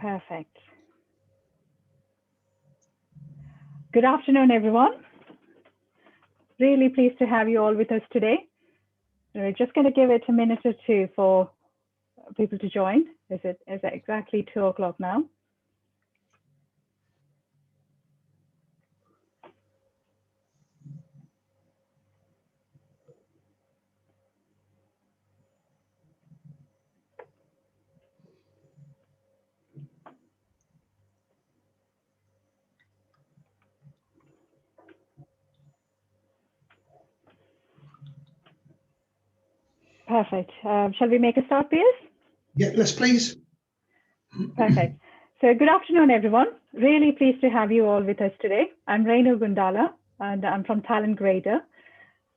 Perfect. Good afternoon, everyone. Really pleased to have you all with us today. We're just going to give it a minute or two for people to join. Is it exactly 2 o'clock now? Perfect. Shall we make a start, Piers? Yeah, let's please. Perfect. So good afternoon, everyone. Really pleased to have you all with us today. I'm Renu Gundala, and I'm from Talent Grader.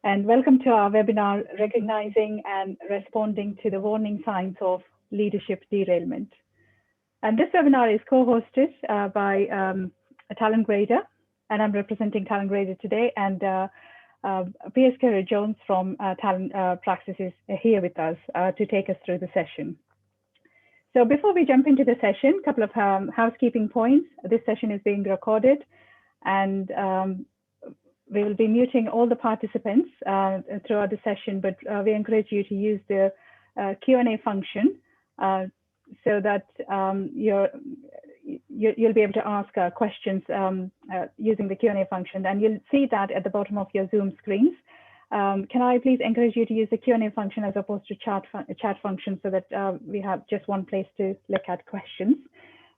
And welcome to our webinar, Recognizing and Responding to the Warning Signs of Leadership Derailment. And this webinar is co-hosted by Talent Grader, and I'm representing Talent Grader today. And Piers Jones from Talentpraxis is here with us to take us through the session. So before we jump into the session, a couple of housekeeping points. This session is being recorded, and we will be muting all the participants throughout the session, but we encourage you to use the Q&A function so that you'll be able to ask questions using the Q&A function, and you'll see that at the bottom of your Zoom screens. Can I please encourage you to use the Q&A function as opposed to chat function so that we have just one place to look at questions?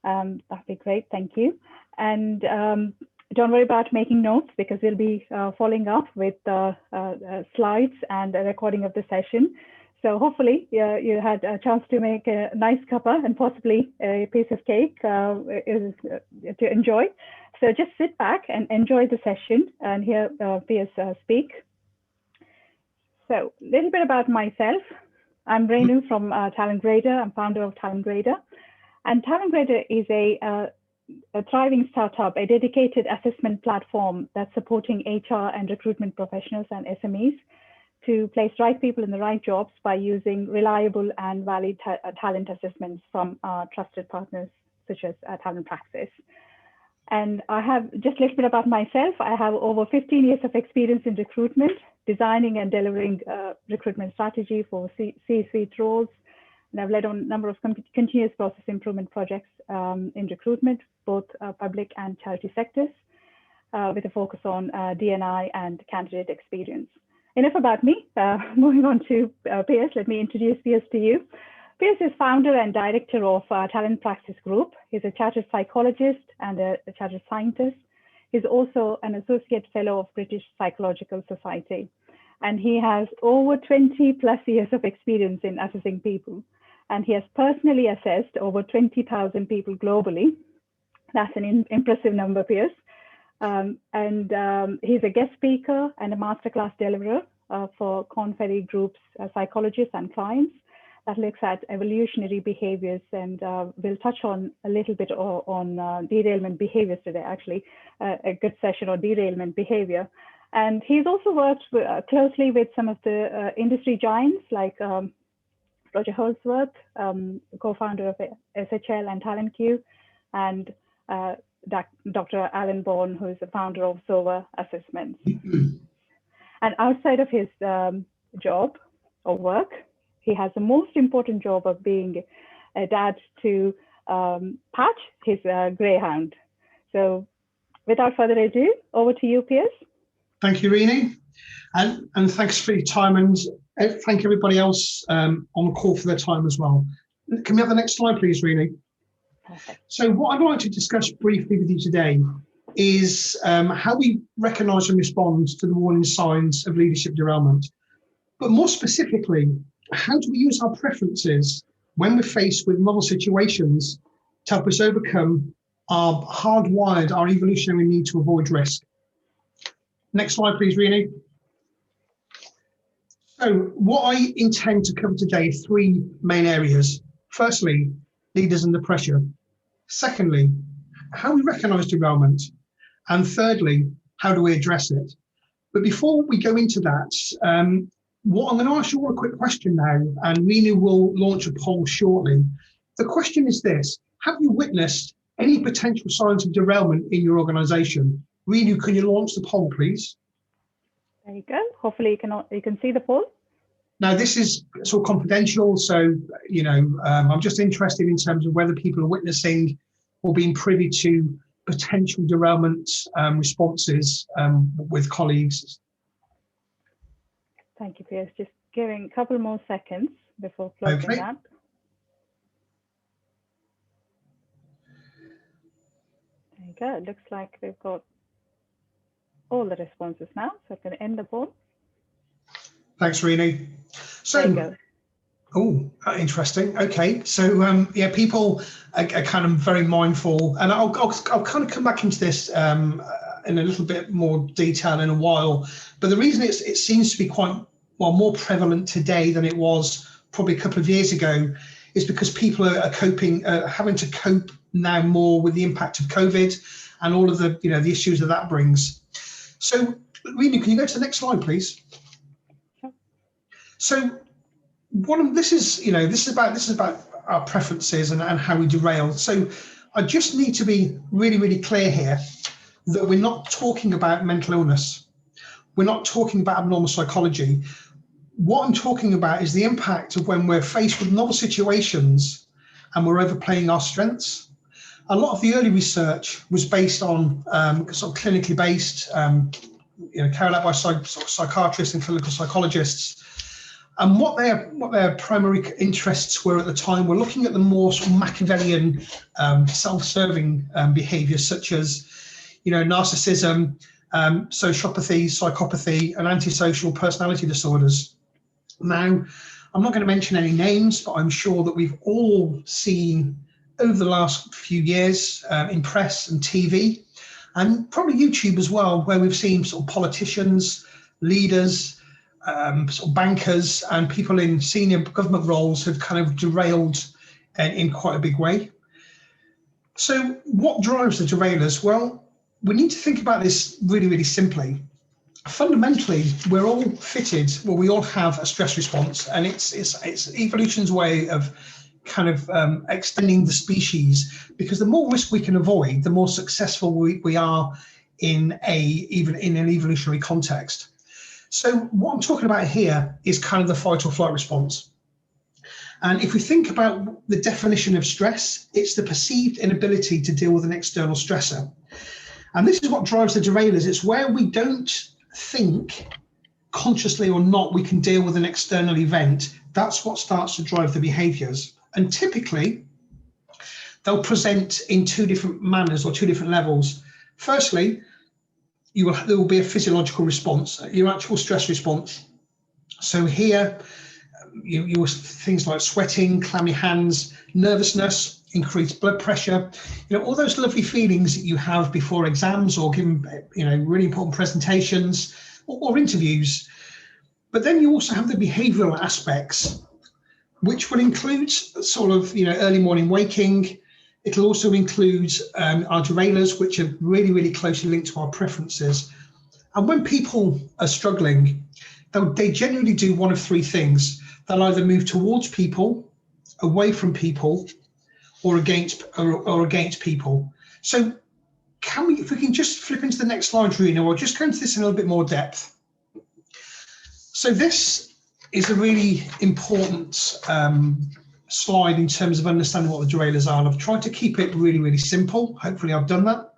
That'd be great, thank you. And don't worry about making notes because we'll be following up with slides and a recording of the session. So hopefully you had a chance to make a nice cuppa and possibly a piece of cake to enjoy. So just sit back and enjoy the session and hear Piers speak. So a little bit about myself. I'm Renu from Talent Grader. I'm founder of Talent Grader. And Talent Grader is a thriving startup, a dedicated assessment platform that's supporting HR and recruitment professionals and SMEs to place right people in the right jobs by using reliable and valid talent assessments from our trusted partners, such as Talentpraxis. And I have just a little bit about myself. I have over 15 years of experience in recruitment, designing and delivering recruitment strategy for C-suite roles. And I've led on a number of continuous process improvement projects in recruitment, both public and charity sectors, with a focus on D&I and candidate experience. Enough about me. Moving on to Piers, let me introduce Piers to you. Piers is founder and director of Talentpraxis Group. He's a chartered psychologist and a chartered scientist. He's also an associate fellow of British Psychological Society. And he has over 20 plus years of experience in assessing people. And he has personally assessed over 20,000 people globally. That's an impressive number, Piers. He's a guest speaker and a masterclass deliverer for Korn Ferry Group's psychologists and clients that looks at evolutionary behaviors, and we'll touch on a little bit on derailment behaviors today, actually, a good session on derailment behavior. And he's also worked closely with some of the industry giants like Roger Holsworth, co-founder of SHL and TalentQ, and Dr. Alan Bourne, who is the founder of SOVA Assessments. And outside of his job or work, he has the most important job of being a dad to Patch, his greyhound. So without further ado, over to you, Piers. Thank you, Rini. And thanks for your time, and thank everybody else on the call for their time as well. Can we have the next slide, please, Rini? Perfect. So what I'd like to discuss briefly with you today is how we recognise and respond to the warning signs of leadership derailment. But more specifically, how do we use our preferences when we're faced with novel situations to help us overcome our hardwired, our evolutionary need to avoid risk? Next slide, please, Rini. So what I intend to cover today are 3 main areas. Firstly, leaders under pressure. Secondly, how we recognise derailment. And thirdly, how do we address it? But before we go into that, I'm going to ask you all a quick question now, and Renu will launch a poll shortly. The question is this: have you witnessed any potential signs of derailment in your organisation? Renu, can you launch the poll, please? There you go. Hopefully you can see the poll. Now, this is sort of confidential, so, you know, I'm just interested in terms of whether people are witnessing or being privy to potential derailment responses with colleagues. Thank you, Piers. Just giving a couple more seconds before closing Okay. that. There you go. It looks like we've got all the responses now, so I'm going to end the poll. Thanks, Renu. So, there you go. Oh, interesting. Okay, so yeah, people are kind of very mindful, and I'll kind of come back into this in a little bit more detail in a while. But the reason it seems to be quite more prevalent today than it was probably a couple of years ago is because people are coping, having to cope now more with the impact of COVID and all of the the issues that brings. So, Renu, can you go to the next slide, please? Sure. So, this is about our preferences and how we derail. So I just need to be really, really clear here that we're not talking about mental illness. We're not talking about abnormal psychology. What I'm talking about is the impact of when we're faced with novel situations and we're overplaying our strengths. A lot of the early research was based on sort of clinically based, carried out by psychiatrists and clinical psychologists. And what their primary interests were at the time were looking at the more sort of Machiavellian, self-serving behaviours such as, narcissism, sociopathy, psychopathy, and antisocial personality disorders. Now, I'm not going to mention any names, but I'm sure that we've all seen over the last few years in press and TV, and probably YouTube as well, where we've seen sort of politicians, leaders, sort of bankers and people in senior government roles have kind of derailed in quite a big way. So what drives the derailers? Well, we need to think about this really, really simply. Fundamentally, we're all fitted, we all have a stress response, and it's evolution's way of kind of extending the species, because the more risk we can avoid, the more successful we are in an evolutionary context. So what I'm talking about here is kind of the fight or flight response. And if we think about the definition of stress, it's the perceived inability to deal with an external stressor. And this is what drives the derailers. It's where we don't think, consciously or not, we can deal with an external event. That's what starts to drive the behaviors. And typically, they'll present in two different manners or two different levels. Firstly, there will be a physiological response, your actual stress response. So here, you things like sweating, clammy hands, nervousness, increased blood pressure, all those lovely feelings that you have before exams or giving, really important presentations or interviews. But then you also have the behavioural aspects, which will include sort of, early morning waking. It'll also include our derailers, which are really, really closely linked to our preferences. And when people are struggling, they generally do one of three things. They'll either move towards people, away from people, or against people. So if we can just flip into the next slide, Renu, we'll just go into this in a little bit more depth. So this is a really important slide in terms of understanding what the derailers are, and I've tried to keep it really, really simple. Hopefully I've done that.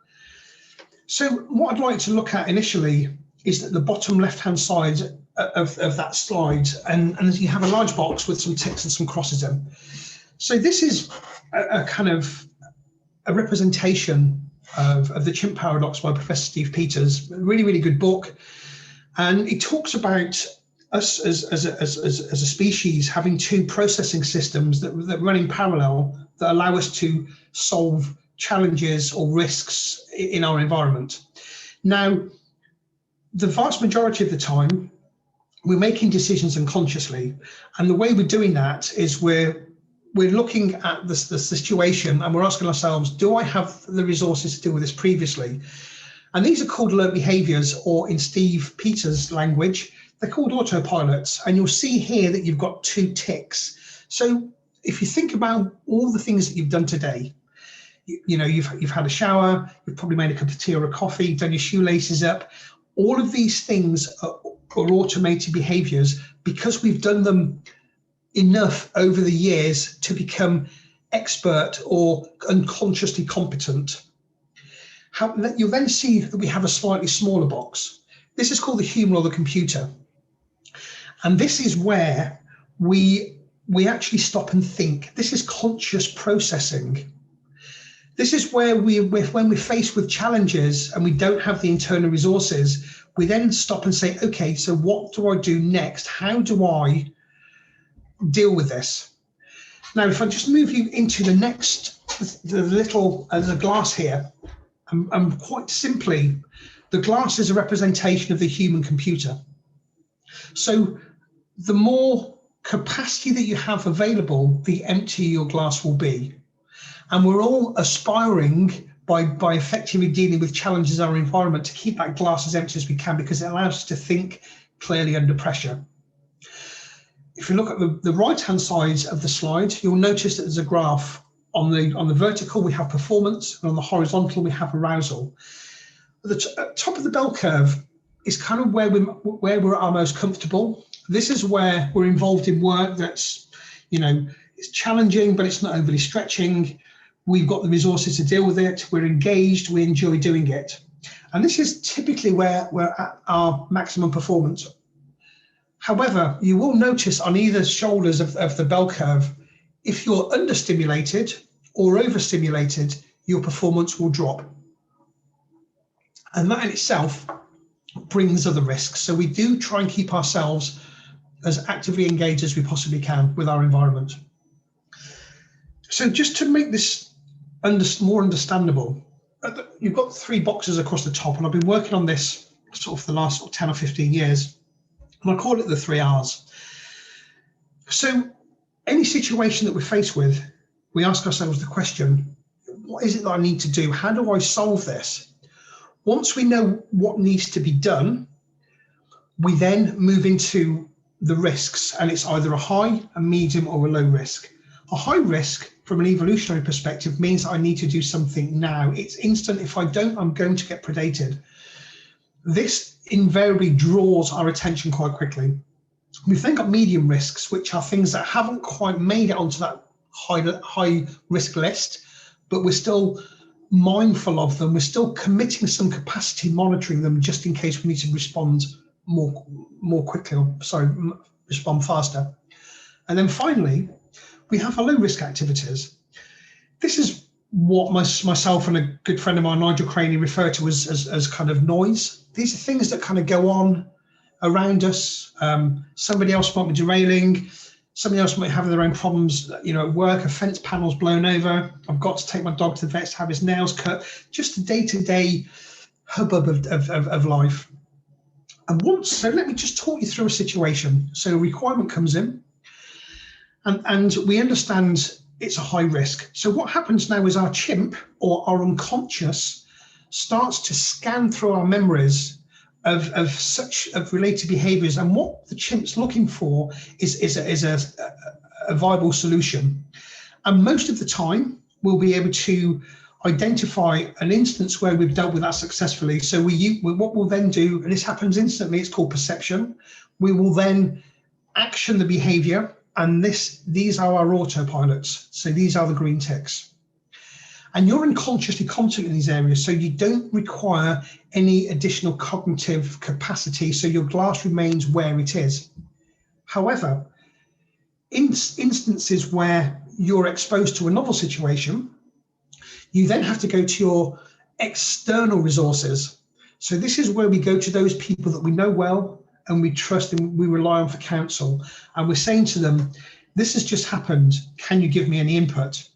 So what I'd like to look at initially is that the bottom left-hand side of that slide, and you have a large box with some ticks and some crosses in. So this is a kind of a representation of the Chimp Paradox by Professor Steve Peters, a really, really good book. And it talks about us as a species having two processing systems that run in parallel that allow us to solve challenges or risks in our environment. Now, the vast majority of the time, we're making decisions unconsciously, and the way we're doing that is we're looking at the situation and we're asking ourselves, do I have the resources to deal with this previously? And these are called learned behaviors, or in Steve Peters' language, they're called autopilots. And you'll see here that you've got two ticks. So if you think about all the things that you've done today, you know, you've had a shower, you've probably made a cup of tea or a coffee, done your shoelaces up. All of these things are automated behaviors because we've done them enough over the years to become expert or unconsciously competent. You'll then see that we have a slightly smaller box. This is called the human or the computer. And this is where we actually stop and think. This is conscious processing. This is where when we're faced with challenges and we don't have the internal resources, we then stop and say, okay, so what do I do next? How do I deal with this? Now, if I just move you into the glass here, and quite simply, the glass is a representation of the human computer. So the more capacity that you have available, the emptier your glass will be. And we're all aspiring by effectively dealing with challenges in our environment to keep that glass as empty as we can, because it allows us to think clearly under pressure. If you look at the right-hand side of the slide, you'll notice that there's a graph. On the vertical, we have performance, and on the horizontal, we have arousal. At the top of the bell curve is kind of where we're at our most comfortable. This is where we're involved in work that's, you know, it's challenging, but it's not overly stretching. We've got the resources to deal with it. We're engaged. We enjoy doing it. And this is typically where we're at our maximum performance. However, you will notice on either shoulders of the bell curve, if you're understimulated or overstimulated, your performance will drop. And that in itself brings other risks. So we do try and keep ourselves as actively engaged as we possibly can with our environment. So just to make this more understandable, you've got 3 boxes across the top, and I've been working on this sort of the last 10 or 15 years, and I call it the 3 R's. So any situation that we're faced with, we ask ourselves the question, what is it that I need to do? How do I solve this? Once we know what needs to be done, we then move into the risks, and it's either a high, a medium, or a low risk. A high risk from an evolutionary perspective means I need to do something now. It's instant. If I don't, I'm going to get predated. This invariably draws our attention quite quickly. We've then got medium risks, which are things that haven't quite made it onto that high risk list, but we're still mindful of them. We're still committing some capacity monitoring them just in case we need to respond more quickly, respond faster. And then finally, we have our low risk activities. This is what myself and a good friend of mine, Nigel Craney, refer to as kind of noise. These are things that kind of go on around us. Somebody else might be derailing. Somebody else might have their own problems, you know, at work. A fence panel's blown over. I've got to take my dog to the vet to have his nails cut. Just a day-to-day hubbub of life. So let me just talk you through a situation. So a requirement comes in, and we understand it's a high risk. So what happens now is our chimp, or our unconscious, starts to scan through our memories of related behaviors, and what the chimp's looking for is a viable solution. And most of the time, we'll be able to identify an instance where we've dealt with that successfully. So what we'll then do, and this happens instantly, it's called perception. We will then action the behavior, and these are our autopilots. So these are the green ticks. And you're unconsciously competent in these areas, so you don't require any additional cognitive capacity, so your glass remains where it is. However, in instances where you're exposed to a novel situation, you then have to go to your external resources. So this is where we go to those people that we know well and we trust and we rely on for counsel. And we're saying to them, this has just happened. Can you give me any input?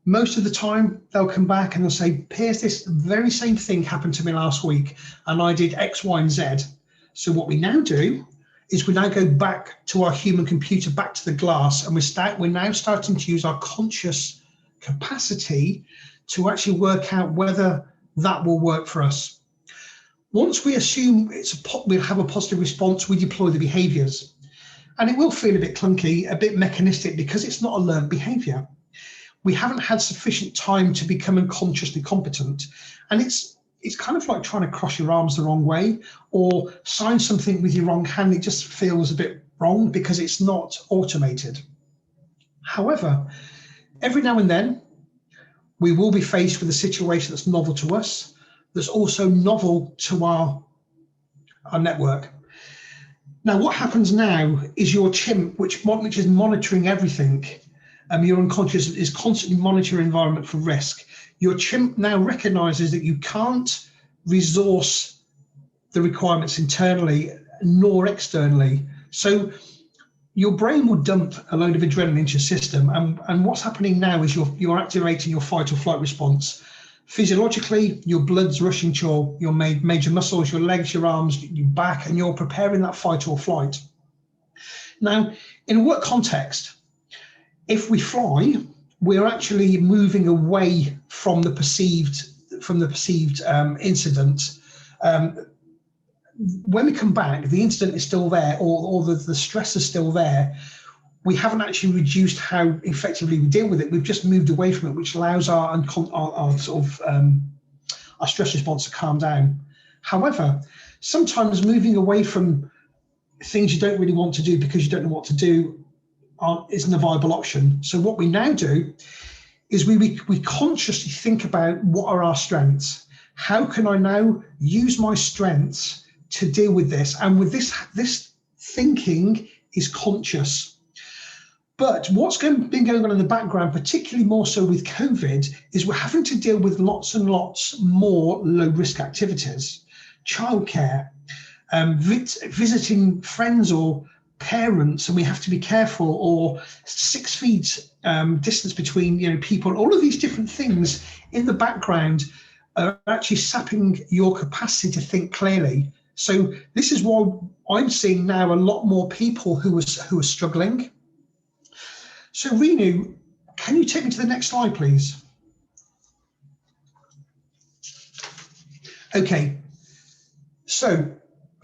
Most of the time, they'll come back and they'll say, Piers, this very same thing happened to me last week, and I did X, Y, and Z. So what we now do is we now go back to our human computer, back to the glass, and we're now starting to use our conscious capacity to actually work out whether that will work for us. Once we assume we'll have a positive response, we deploy the behaviors. And it will feel a bit clunky, a bit mechanistic, because it's not a learned behavior. we haven't had sufficient time to become unconsciously competent. And it's kind of like trying to cross your arms the wrong way or sign something with your wrong hand. It just feels a bit wrong because it's not automated. However, every now and then, we will be faced with a situation that's novel to us, that's also novel to our network. Now, what happens now is your chimp, which is monitoring everything, your unconscious is constantly monitoring your environment for risk. Your chimp now recognizes that you can't resource the requirements internally nor externally. So your brain will dump a load of adrenaline into your system. And what's happening now is you're activating your fight or flight response. Physiologically, your blood's rushing to your major muscles, your legs, your arms, your back, and you're preparing that fight or flight. Now, in a work context, if we fly, we're actually moving away from the perceived incident. When we come back, the incident is still there, or the stress is still there. We haven't actually reduced how effectively we deal with it. We've just moved away from it, which allows our stress response to calm down. However, sometimes moving away from things you don't really want to do because you don't know what to do isn't a viable option. So what we now do is we consciously think about what are our strengths. How can I now use my strengths to deal with this? And with this thinking is conscious. But what's been going on in the background, particularly more so with COVID, is we're having to deal with lots and lots more low-risk activities, childcare, visiting friends or parents, and we have to be careful, or 6 feet distance between people. All of these different things in the background are actually sapping your capacity to think clearly. So this is why I'm seeing now a lot more people who are struggling. So Renu, can you take me to the next slide, please? Okay, so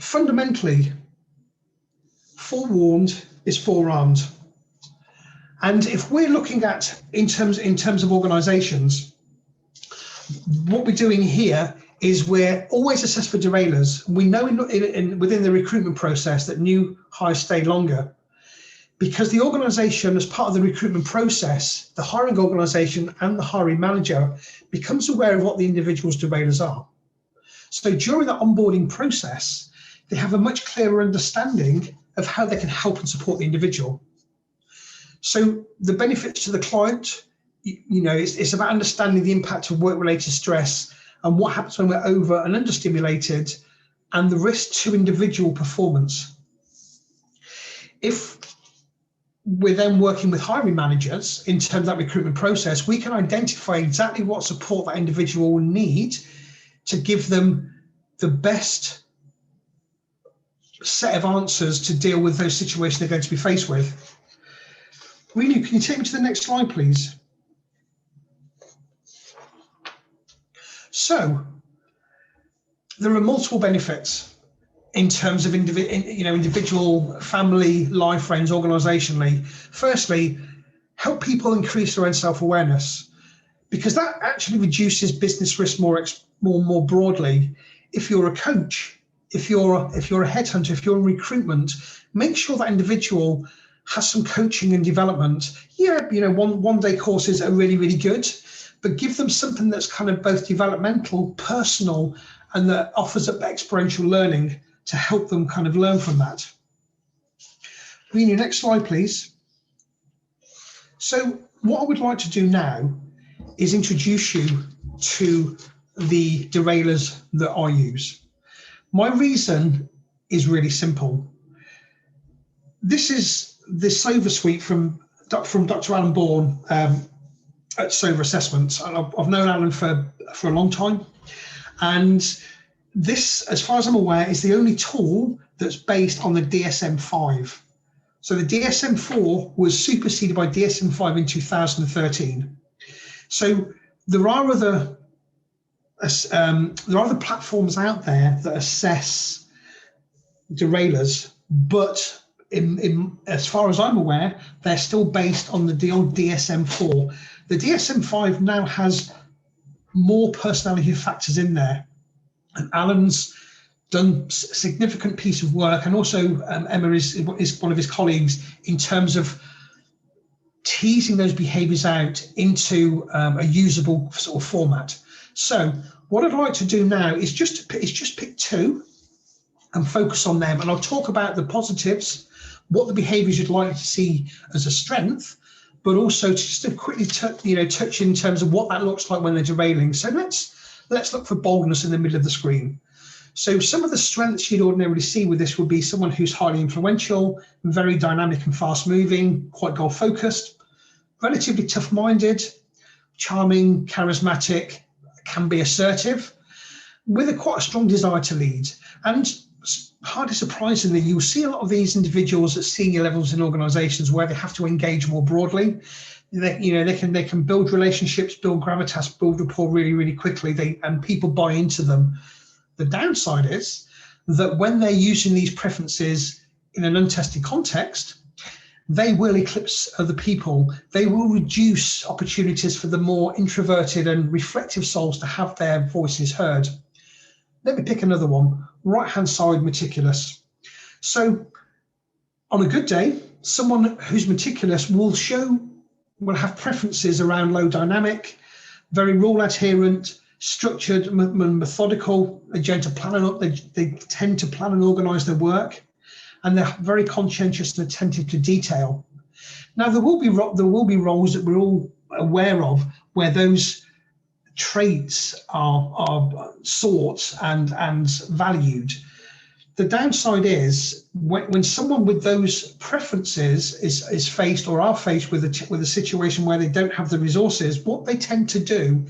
fundamentally, forewarned is forearmed. And if we're looking at in terms of organizations, what we're doing here is we're always assessed for derailers. We know within the recruitment process that new hires stay longer, because the organization, as part of the recruitment process, the hiring organization and the hiring manager becomes aware of what the individual's derailers are. So during the onboarding process, they have a much clearer understanding of how they can help and support the individual. So the benefits to the client, it's about understanding the impact of work-related stress and what happens when we're over and understimulated, and the risk to individual performance. If we're then working with hiring managers in terms of that recruitment process, we can identify exactly what support that individual will need to give them the best set of answers to deal with those situations they're going to be faced with. Renu, can you take me to the next slide, please? So there are multiple benefits in terms of individual, family, life, friends, organizationally. Firstly, help people increase their own self-awareness, because that actually reduces business risk more broadly. If you're a coach, if you're a headhunter, if you're in recruitment, make sure that individual has some coaching and development. One-day courses are really, really good, but give them something that's kind of both developmental, personal, and that offers up experiential learning to help them kind of learn from that. Renu, next slide, please. So what I would like to do now is introduce you to the derailers that I use. My reason is really simple. This is the SOVA suite from Dr. Alan Bourne at SOVA Assessments. I've known Alan for a long time. And this, as far as I'm aware, is the only tool that's based on the DSM-5. So the DSM-4 was superseded by DSM-5 in 2013. So there are other platforms out there that assess derailers, but as far as I'm aware, they're still based on the old DSM-4. The DSM-5 now has more personality factors in there, and Alan's done significant piece of work, and also Emma is one of his colleagues in terms of teasing those behaviours out into a usable sort of format. So what I'd like to do now is just pick two and focus on them, and I'll talk about the positives, what the behaviours you'd like to see as a strength, but also just to quickly touch in terms of what that looks like when they're derailing. So let's look for boldness in the middle of the screen. So some of the strengths you'd ordinarily see with this would be someone who's highly influential, very dynamic and fast moving, quite goal focused, relatively tough-minded, charming, charismatic, can be assertive, with quite a strong desire to lead. And hardly surprisingly, you'll see a lot of these individuals at senior levels in organisations where they have to engage more broadly. They can build relationships, build gravitas, build rapport really, really quickly. And people buy into them. The downside is that when they're using these preferences in an untested context, they will eclipse other people. They will reduce opportunities for the more introverted and reflective souls to have their voices heard. Let me pick another one. Right-hand side, meticulous. So on a good day, someone who's meticulous will have preferences around low dynamic, very rule adherent, structured, methodical. They tend to plan and organise their work, and they're very conscientious and attentive to detail. Now, there will be roles that we're all aware of where those traits are sought and valued. The downside is when someone with those preferences is faced or are faced with a situation where they don't have the resources, what they tend to do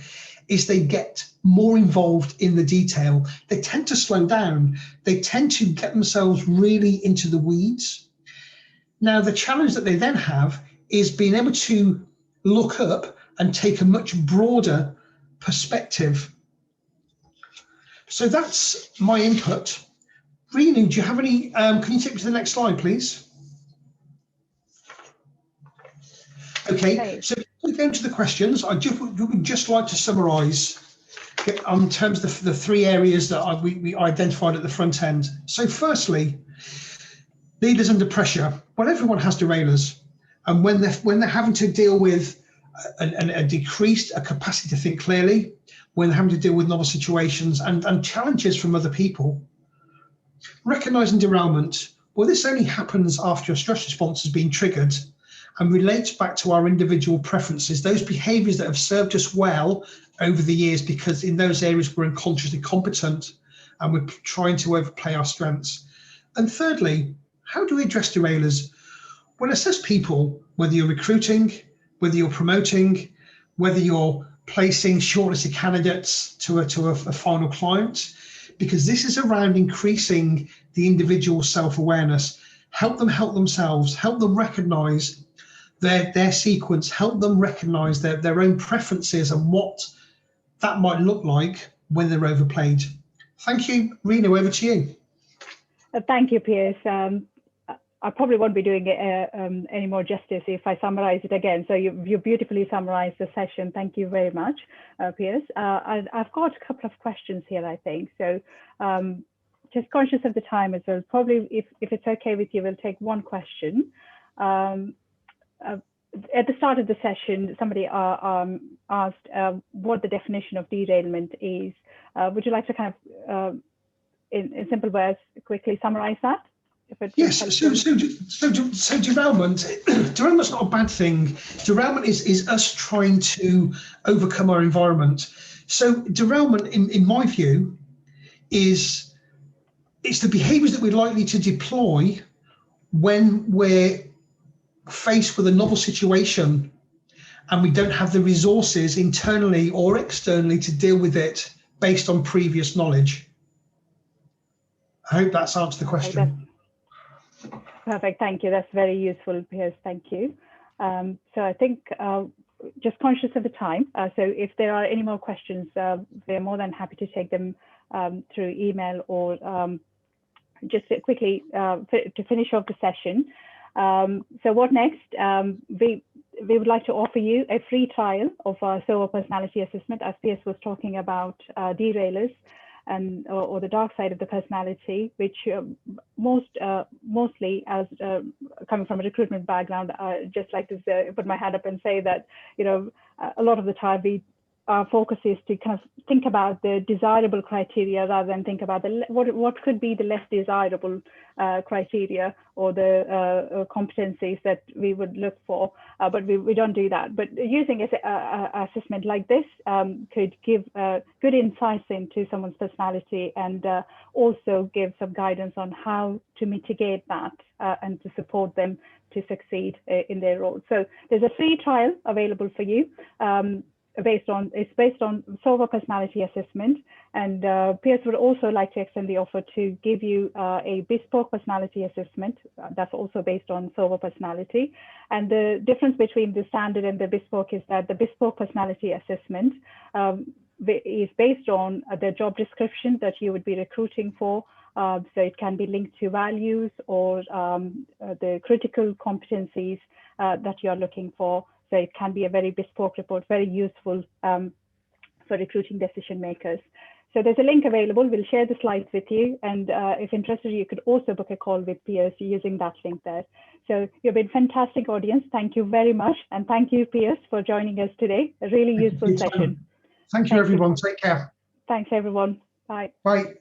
is they get more involved in the detail. They tend to slow down. They tend to get themselves really into the weeds. Now, the challenge that they then have is being able to look up and take a much broader perspective. So that's my input. Renu, do you have any, can you take me to the next slide, please? Okay, so we go into the questions. I would just like to summarise in terms of the three areas that we identified at the front end. So firstly, leaders under pressure. Well, everyone has derailers, and when they're having to deal with a decreased capacity to think clearly, when they're having to deal with novel situations and challenges from other people, recognising derailment. Well, this only happens after a stress response has been triggered and relates back to our individual preferences, those behaviours that have served us well over the years, because in those areas we're unconsciously competent and we're trying to overplay our strengths. And thirdly, how do we address derailers? Well, assess people, whether you're recruiting, whether you're promoting, whether you're placing shortlisted candidates to a final client, because this is around increasing the individual self-awareness. Help themselves, help them recognise their sequence, help them recognise their own preferences and what that might look like when they're overplayed. Thank you. Rena, over to you. Thank you, Piers. I probably won't be doing it any more justice if I summarize it again. So you beautifully summarized the session. Thank you very much, Piers. I've got a couple of questions here, I think. So just conscious of the time as well, probably if it's okay with you, we'll take one question. At the start of the session, somebody asked what the definition of derailment is. Would you like to kind of, in simple words, quickly summarize that? Yes, so derailment's not a bad thing. Derailment is us trying to overcome our environment. So derailment, in my view, it's the behaviours that we're likely to deploy when we're faced with a novel situation and we don't have the resources internally or externally to deal with it based on previous knowledge. I hope that's answered the question. Perfect, thank you. That's very useful, Piers. Thank you. So I think just conscious of the time. So if there are any more questions, we're more than happy to take them through email or just quickly to finish off the session. So what next? We would like to offer you a free trial of our SOVA personality assessment, as Piers was talking about derailers and or the dark side of the personality, which mostly, as coming from a recruitment background, I just like to put my hand up and say that, you know, a lot of the time our focus is to kind of think about the desirable criteria rather than think about what could be the less desirable criteria or the competencies that we would look for, but we don't do that. But using an assessment like this could give good insights into someone's personality and also give some guidance on how to mitigate that and to support them to succeed in their role. So there's a free trial available for you. It's based on SOVA personality assessment, and Piers would also like to extend the offer to give you a bespoke personality assessment that's also based on SOVA personality. And the difference between the standard and the bespoke is that the bespoke personality assessment is based on the job description that you would be recruiting for. So it can be linked to values or the critical competencies that you're looking for. So it can be a very bespoke report, very useful for recruiting decision makers. So there's a link available. We'll share the slides with you. And if interested, you could also book a call with Piers using that link there. So you've been a fantastic audience. Thank you very much. And thank you, Piers, for joining us today. A really useful session. Thank you, everyone. Take care. Thanks, everyone. Bye. Bye.